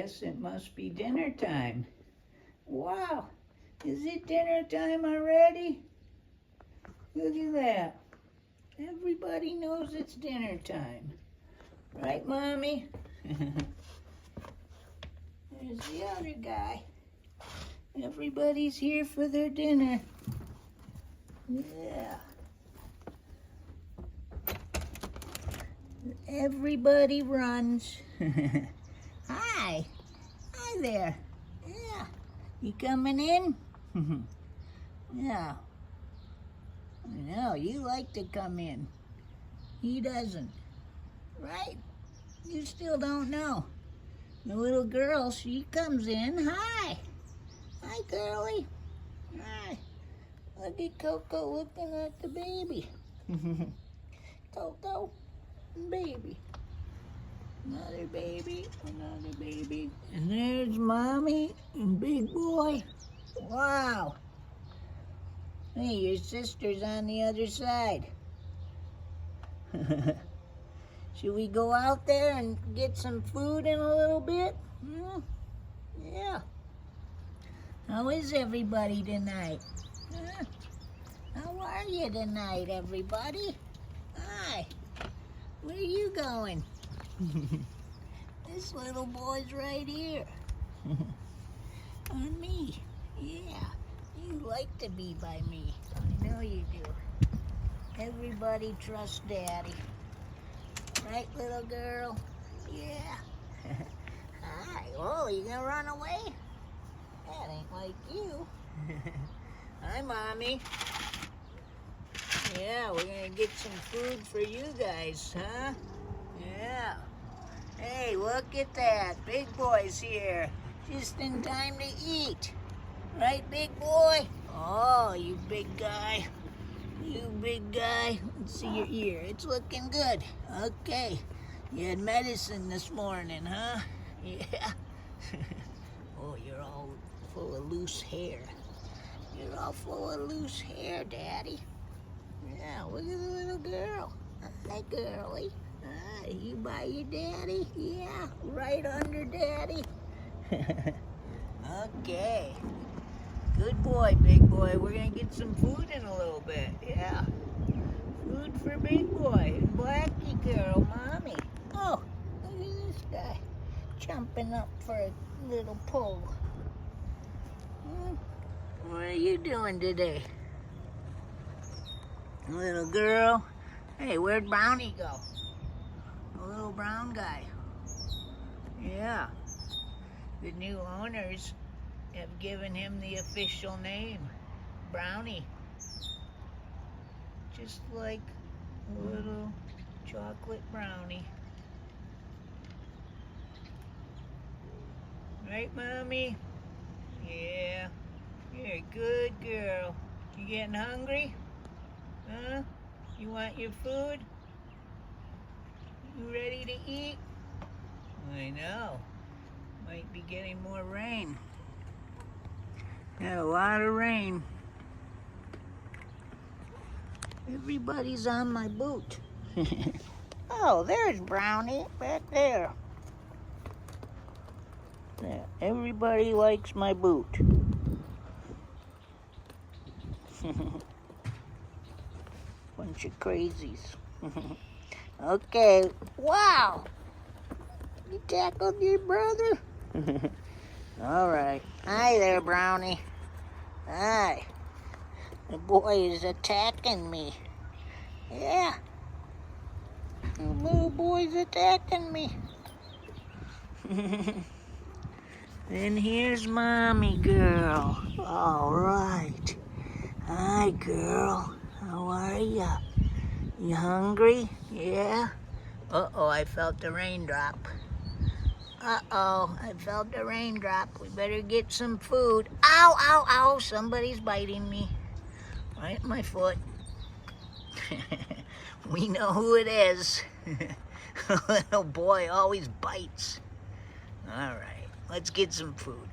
Yes, it must be dinner time. Wow, is it dinner time already? Look at that. Everybody knows it's dinner time. Right, Mommy? There's the other guy. Everybody's here for their dinner. Yeah. Everybody runs. Hi. Hi there. Yeah. You coming in? Yeah. I know, you like to come in. He doesn't. Right? You still don't know. The little girl, she comes in. Hi. Hi, girlie. Hi. Look at Coco looking at the baby. Coco, baby. Another baby, another baby. And there's Mommy and Big Boy. Wow. Hey, your sister's on the other side. Should we go out there and get some food in a little bit? Yeah. How is everybody tonight? How are you tonight, everybody? Hi. Where are you going? This little boy's right here. On me. Yeah. You like to be by me. I know you do. Everybody trusts Daddy. Right, little girl? Yeah. Hi. Oh, you gonna run away? That ain't like you. Hi, Mommy. Yeah, we're gonna get some food for you guys, huh? Yeah. Hey, look at that. Big Boy's here. Just in time to eat. Right, Big Boy? Oh, you big guy. You big guy. Let's see your ear. It's looking good. Okay. You had medicine this morning, huh? Yeah. Oh, you're all full of loose hair. You're all full of loose hair, Daddy. Yeah, look at the little girl. Hi, girlie. Hi, you by your daddy? Yeah, right under Daddy. Okay. Good boy, Big Boy. We're gonna get some food in a little bit. Yeah. Food for Big Boy. And Blackie girl, Mommy. Oh, look at this guy. Jumping up for a little pull. What are you doing today? Little girl. Hey, where'd Brownie go? The little brown guy. Yeah. The new owners have given him the official name, Brownie. Just like a little chocolate brownie. Right, Mommy? Yeah. You're a good girl. You getting hungry? Huh? You want your food? You ready to eat? I know. Might be getting more rain. Got a lot of rain. Everybody's on my boot. Oh, there's Brownie back there. Yeah, everybody likes my boot. Bunch of crazies. Okay. Wow. You tackled your brother? All right. Hi there, Brownie. Hi. The boy is attacking me. Yeah. The little boy's attacking me. Then here's Mommy girl. All right. Hi, girl. How are ya? You hungry? Yeah? Uh-oh, I felt the raindrop. Uh-oh, I felt the raindrop. We better get some food. Ow, ow, ow, somebody's biting me. Right at my foot. We know who it is. Little boy always bites. All right, let's get some food.